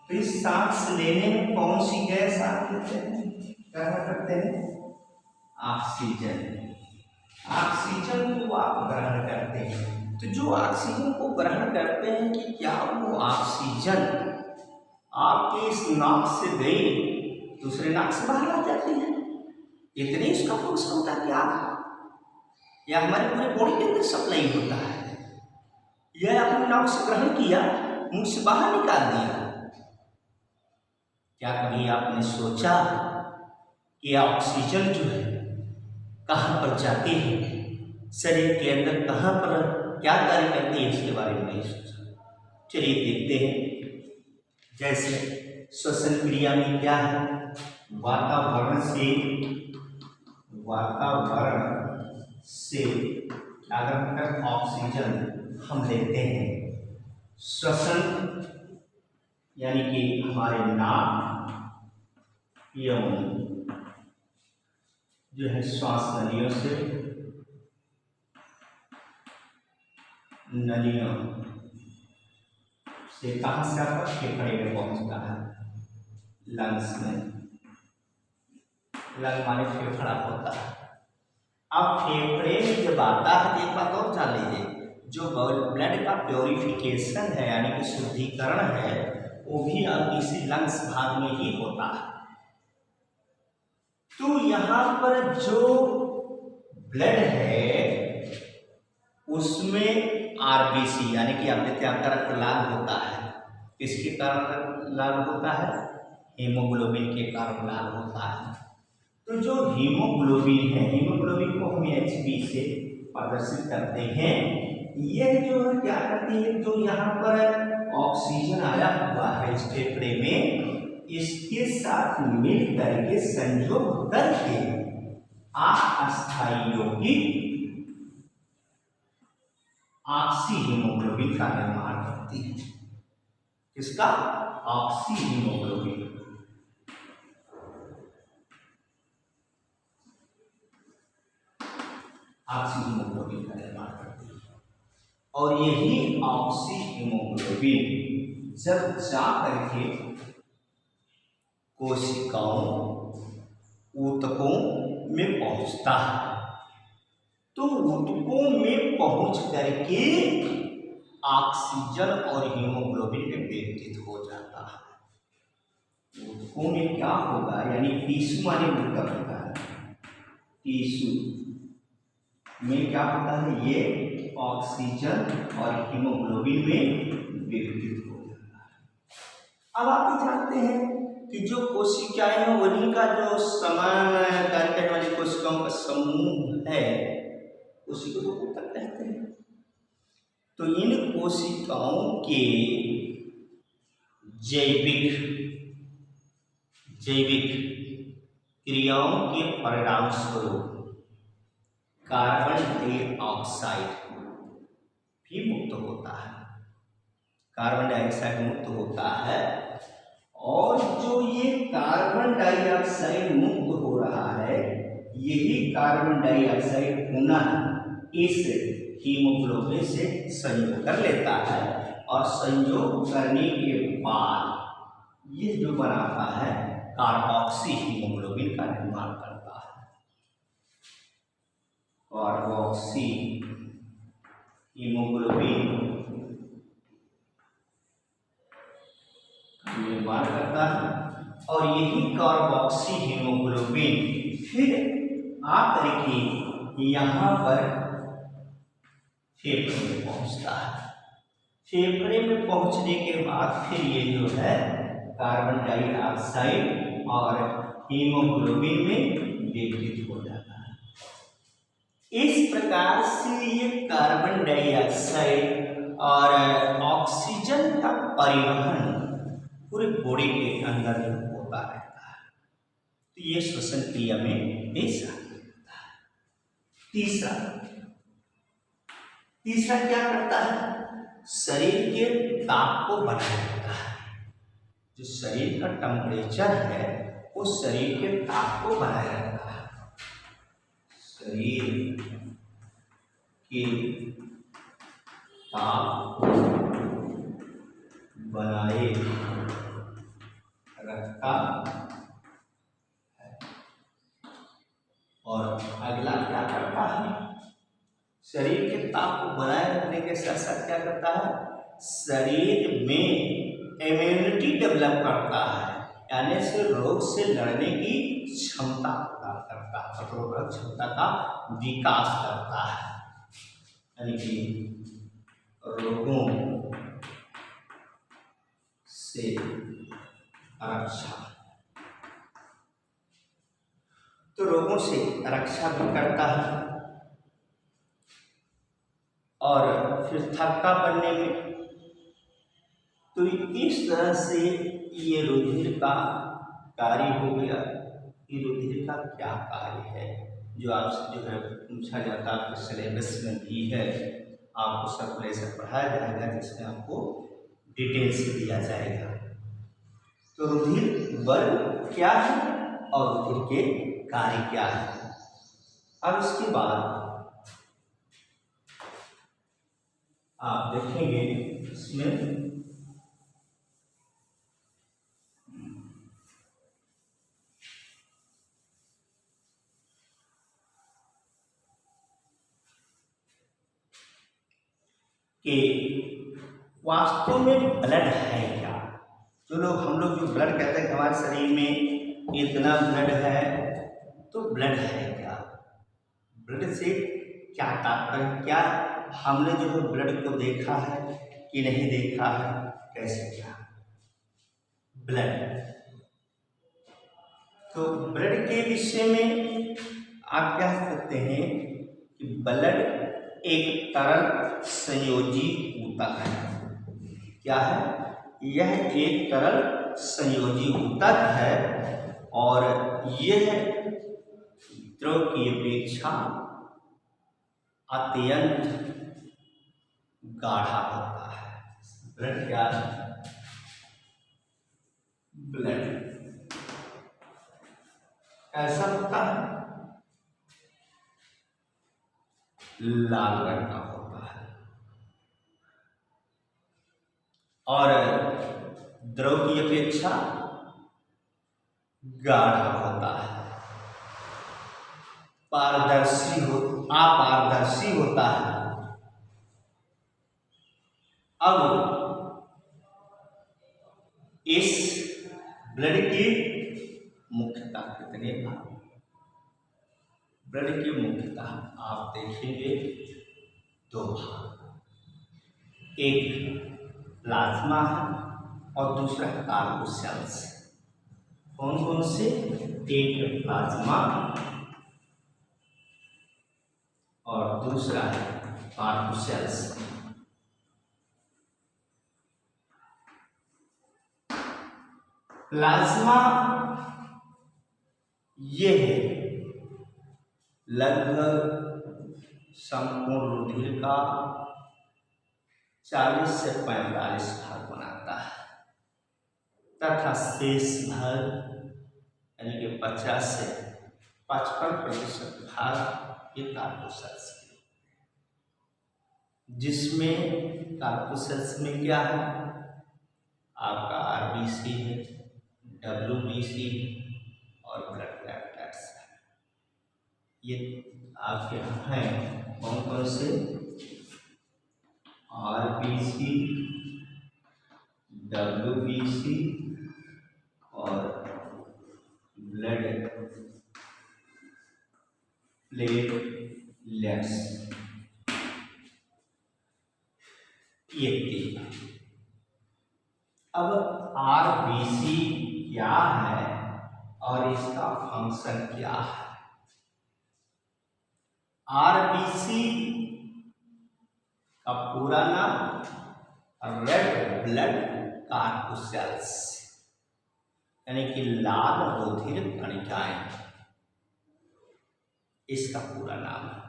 तो इस सांस लेने में कौन सी गैस आप लेते हैं, क्या करते हैं, ऑक्सीजन। ऑक्सीजन को आप ग्रहण करते हैं। तो जो ऑक्सीजन को ग्रहण करते हैं कि क्या वो ऑक्सीजन आपके इस नाक से गई दूसरे नाक से बाहर आ जाती है, इतनी इसका फंक्शन होता है क्या, या हमारे पूरे बॉडी के अंदर सप्लाई होता है, यह अपने नाक से ग्रहण किया मुंह से बाहर निकाल दिया। क्या कभी आपने सोचा कि ऑक्सीजन जो है कहाँ पर जाती है, शरीर के अंदर कहाँ पर क्या कार्य करती है, इसके बारे में नहीं सोचा। चलिए देखते हैं। जैसे श्वसन क्रिया में क्या है, वातावरण से अगर ऑक्सीजन हम लेते हैं, श्वसन यानी कि हमारे नाक एवं जो है श्वास नलियों से कहाँ से आपका फेफड़े में पहुंचता है, लंग्स में। लंग माने फेफड़ा होता है। अब फेफड़े में जब आता है, एक बात और जान लीजिए, जो ब्लड का प्योरिफिकेशन है यानी कि शुद्धिकरण है, वो भी अब इसी लंग्स भाग में ही होता है। तो यहाँ पर जो ब्लड है उसमें आरबीसी यानी कि आप देखते हैं आपका रक्त लाल होता है, किसके कारण लाल होता है, हीमोग्लोबिन के कारण लाल होता है। तो जो हीमोग्लोबिन है, हीमोग्लोबिन को हम Hb से प्रदर्शित करते हैं। यह जो है क्या करती है, जो यहाँ पर ऑक्सीजन आया हुआ है इस फेफड़े में, इसके साथ मिल करके संयोग करके अस्थायी यौगिक ऑक्सी हीमोग्लोबिन का निर्माण करती है। किसका, ऑक्सी हीमोग्लोबिन। ऑक्सी हीमोग्लोबिन का निर्माण करती है। और यही ऑक्सी हीमोग्लोबिन जब जा करके कोशिकाओं ऊतकों में पहुंचता है, तो ऊतकों में पहुंच करके ऑक्सीजन और हीमोग्लोबिन में विघटित हो जाता है। ऊतकों में क्या होगा, यानी टिश्यू माने ऊतक होता है, टिश्यू में क्या होता है, ये ऑक्सीजन और हीमोग्लोबिन में विघटित हो जाता है। अब आप जानते हैं कि जो कोशिकाएं हैं उन्हीं का जो समान कार्य करने वाली कोशिकाओं का समूह है, उसी को ऊतक कहते हैं। तो इन कोशिकाओं के जैविक क्रियाओं के परिणाम स्वरूप कार्बन डाइऑक्साइड भी मुक्त होता है, कार्बन डाइऑक्साइड मुक्त होता है। और जो ये कार्बन डाइऑक्साइड मुक्त हो रहा है, यही कार्बन डाइऑक्साइड पुनः इस हीमोग्लोबिन से संयोग कर लेता है, और संयोग करने के बाद ये जो बनाता है कार्बोक्सी हीमोग्लोबिन का निर्माण करता है। कार्बोक्सी हीमोग्लोबिन निर्माण करता है, और यही कार्बोक्सी हीमोग्लोबिन फिर आकर के यहाँ पर फेफड़े में पहुँचता है। फेफड़े में पहुँचने के बाद फिर ये जो है कार्बन डाइऑक्साइड और हीमोग्लोबिन में विघटित हो जाता है। इस प्रकार से ये कार्बन डाइऑक्साइड और ऑक्सीजन का परिवहन पूरे बॉडी के अंदर होता रहता है। तो ये श्वसन क्रिया में ऐसा होता है। तीसरा क्या करता है, शरीर के ताप को बनाए रखता है। जो शरीर का टेम्परेचर है वो शरीर के ताप को बनाए रखता है। शरीर के ताप बनाए करता है। और अगला क्या करता है, शरीर के ताप को बनाए रखने के साथ साथ क्या करता है, शरीर में इम्यूनिटी डेवलप करता है, यानी से रोग से लड़ने की क्षमता प्रदान करता है, प्रतिरोधक क्षमता का विकास करता है, यानी कि रोगों से रक्षा, तो रोगों से रक्षा भी करता है। और फिर थक्का बनने में, तो इस तरह से ये रुधिर का कार्य हो गया। ये रुधिर का क्या कार्य है, जो आपसे जो है पूछा जाता है, आपके सिलेबस में भी है, आपको सर्कुलेशन पढ़ाया जाएगा, जिसमें आपको डिटेल्स दिया जाएगा। तो रुधिर बल क्या है और रुधिर के कार्य क्या है। अब इसके बाद आप देखेंगे इसमें कि वास्तव में ब्लड है क्या। जो लोग हम लोग जो ब्लड कहते हैं, हमारे शरीर में इतना ब्लड है, तो ब्लड है क्या, ब्लड से क्या तात्पर्य, क्या हमने जो है ब्लड को देखा है कि नहीं देखा है, कैसे क्या ब्लड। तो ब्लड के विषय में आप कह सकते हैं कि ब्लड एक तरल संयोजी ऊतक है। क्या है, यह एक तरल संयोजी ऊतक है और यह द्रव की अपेक्षा अत्यंत गाढ़ा होता है। ब्लड क्या है, ब्लड ऐसा होता है, लाल रंग का होता है और द्रव की अपेक्षा गाढ़ा होता है, अपारदर्शी होता है। अब इस ब्लड की मुख्यता कितने भाग, ब्लड की मुख्यता आप देखेंगे दो भाग, एक प्लाज्मा है और दूसरा कार्बोसेल्स। कौन कौन से, एक प्लाज्मा और दूसरा है कार्बोसेल्स। प्लाज्मा ये है लगभग संपूर्ण रुधिर का 40 से 45 भाग बनाता है तथा शेष भाग यानी कि 50 से 55% भाग ये कार्बोसेल्स, जिसमें कार्बोसेल्स में क्या है, आपका आरबीसी है, डब्ल्यूबीसी और ब्लड प्लेटलेट्स है। ये आपके यहाँ हैं कौन कौन से, आरबीसी, डब्ल्यूबीसी और ब्लड प्लेटलेट्स, ये तीन। अब आरबीसी क्या है और इसका फंक्शन क्या है। आरबीसी का पूरा नाम रेड ब्लड कार्बोसेल्स, यानी कि लाल रुधिर कणिकाएं, इसका पूरा नाम है।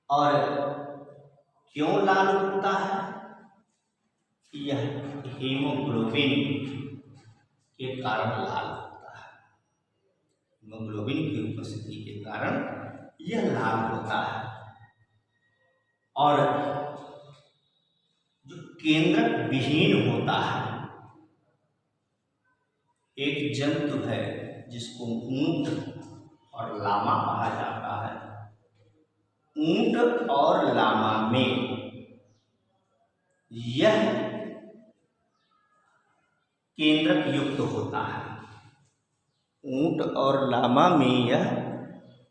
और क्यों लाल होता है, यह हीमोग्लोबिन के कारण लाल होता है। हीमोग्लोबिन की उपस्थिति के कारण यह लाल होता है। और जो केंद्रक विहीन होता है, एक जंतु है जिसको ऊंट और लामा कहा जाता है। ऊंट और लामा में यह केंद्रक युक्त होता है। ऊंट और लामा में यह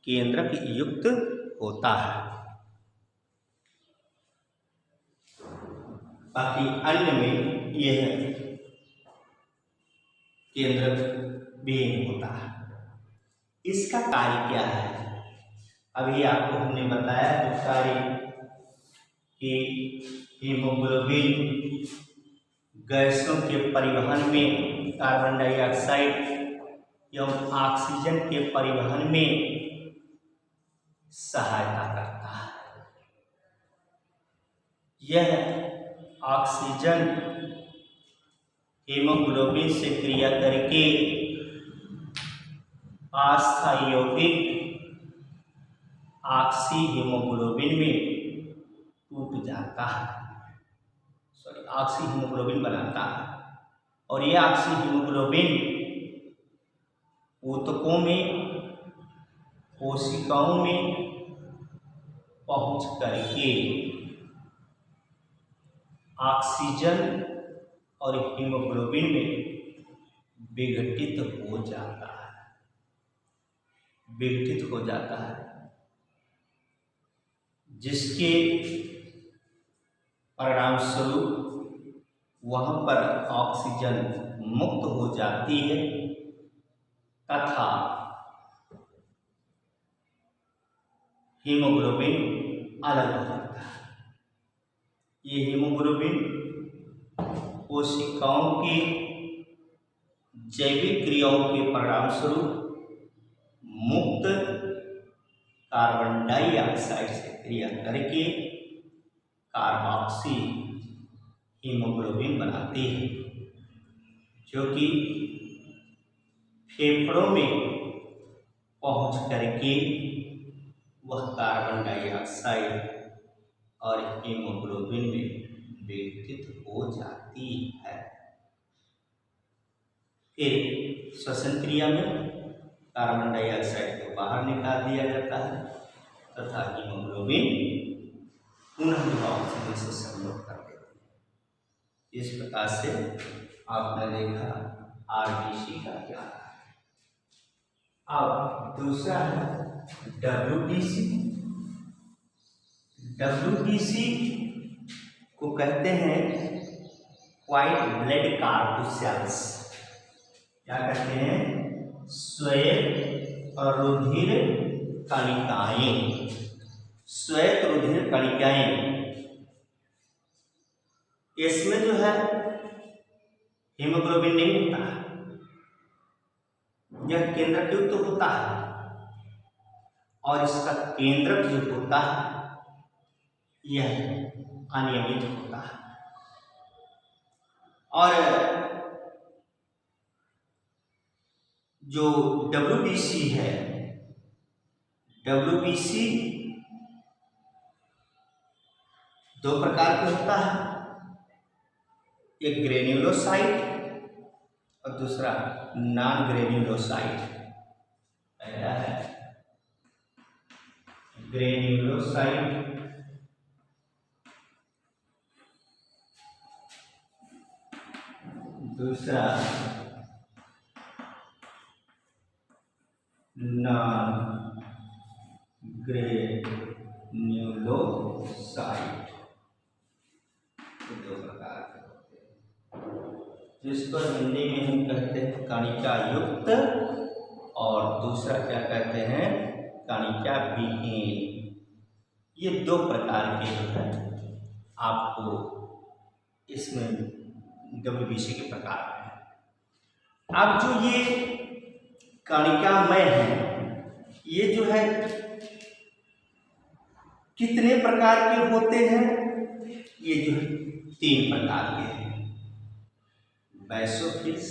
केंद्रक युक्त होता है। बाकी अन्य में यह केंद्रक विहीन होता है। इसका कार्य क्या है? अभी आपको हमने बताया जो कार्य कि हीमोग्लोबिन गैसों के परिवहन में, कार्बन डाइऑक्साइड एवं ऑक्सीजन के परिवहन में सहायता करता है। यह ऑक्सीजन हीमोग्लोबिन से क्रिया करके अस्थायी यौगिक ऑक्सी हीमोग्लोबिन में टूट जाता है, ऑक्सी हीमोग्लोबिन बनाता है। और ये ऑक्सी हीमोग्लोबिन ऊतकों में, कोशिकाओं में पहुंच करके ऑक्सीजन और हीमोग्लोबिन में विघटित हो जाता है, विघटित हो जाता है, जिसके परिणाम स्वरूप वहाँ पर ऑक्सीजन मुक्त हो जाती है तथा हीमोग्लोबिन अलग हो जाता है। ये हीमोग्लोबिन कोशिकाओं की जैविक क्रियाओं के परिणाम स्वरूप मुक्त कार्बन डाइऑक्साइड से क्रिया करके कार्बोक्सी हीमोग्लोबिन बनाती है, जो कि फेफड़ों में पहुंच करके वह कार्बन डाइऑक्साइड और हीमोग्लोबिन में विघटित हो जाती है। फिर श्वसन क्रिया में कार्बन डाइऑक्साइड को बाहर निकाल दिया जाता है तथा हीमोग्लोबिन पुनः ऑक्सीजन से संयोग कर देती है। इस प्रकार से आपने देखा आरबीसी का क्या है। अब दूसरा है डब्ल्यूबीसी। डब्ल्यूबीसी को कहते हैं व्हाइट ब्लड कार्पुसेल्स। क्या कहते हैं? श्वेत रुधिर कणिकाएं। श्वेत रुधिर कणिकाएं, इसमें जो है हीमोग्लोबिन नहीं होता है, यह केंद्रक युक्त होता है और इसका केंद्रक जो होता है यह अनियमित होता है। और जो डब्ल्यूबीसी है, डब्ल्यूबीसी दो प्रकार का होता है, एक ग्रेन्युलोसाइट और दूसरा नॉन ग्रेन्युलोसाइट। पहला है ग्रेन्युलोसाइट, दूसरा नॉन ग्रेन्युलोसाइट। दो प्रकार के होते हैं, जिसको हिंदी में हम कहते हैं कणिका युक्त और दूसरा क्या कहते हैं? कणिका विहीन। ये दो प्रकार के जो है आपको इसमें डब्ल्यूबीसी के प्रकार हैं। अब जो ये कणिकामय है, ये जो है कितने प्रकार के होते हैं? ये जो है 3 प्रकार के हैं, basophils,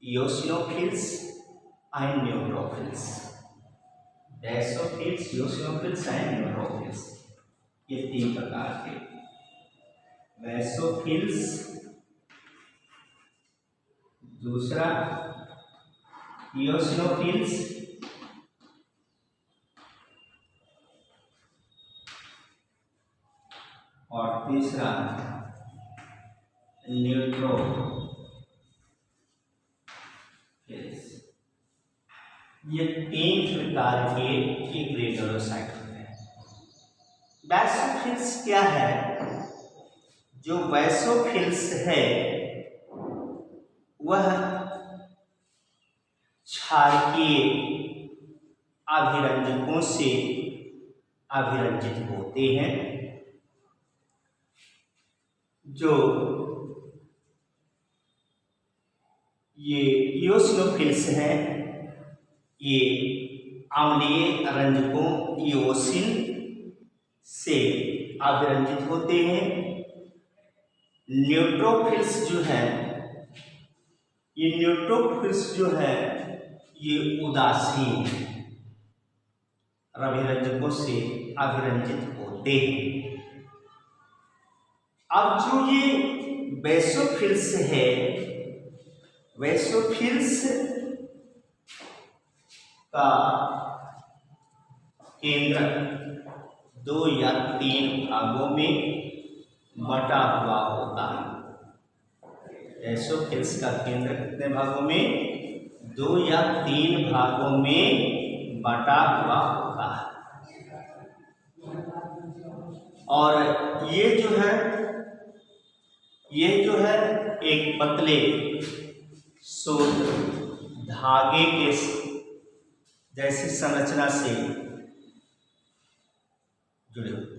eosinophils and neutrophils. Basophils, eosinophils and neutrophils, ये 3 प्रकार के। बैसोफिल्स दूसरा इओसिनोफिल्स, और तीसरा न्यूट्रोफिल्स। ये 3 प्रकार के ग्रेनुलोसाइट होते हैं। बैसोफिल्स क्या है? जो बैसोफिल्स है वह क्षारकीय अभिरंजकों से अभिरंजित होते हैं। जो ये इओसिनोफिल्स हैं, ये अम्लीय रंजकों इओसिन से अभिरंजित होते हैं। न्यूट्रोफिल्स जो है, ये न्यूट्रोफिल्स जो है ये उदासीन अभिरंजकों से अभिरंजित होते हैं। अब जो ये बैसोफिल्स है, बैसोफिल्स का केंद्र 2 या 3 भागों में बटा हुआ होता है। बैसोफिल्स का केंद्र कितने भागों में? 2 या 3 भागों में बटा हुआ होता है। और ये जो है एक पतले सूत्र धागे के जैसी संरचना से जुड़े होते हैं।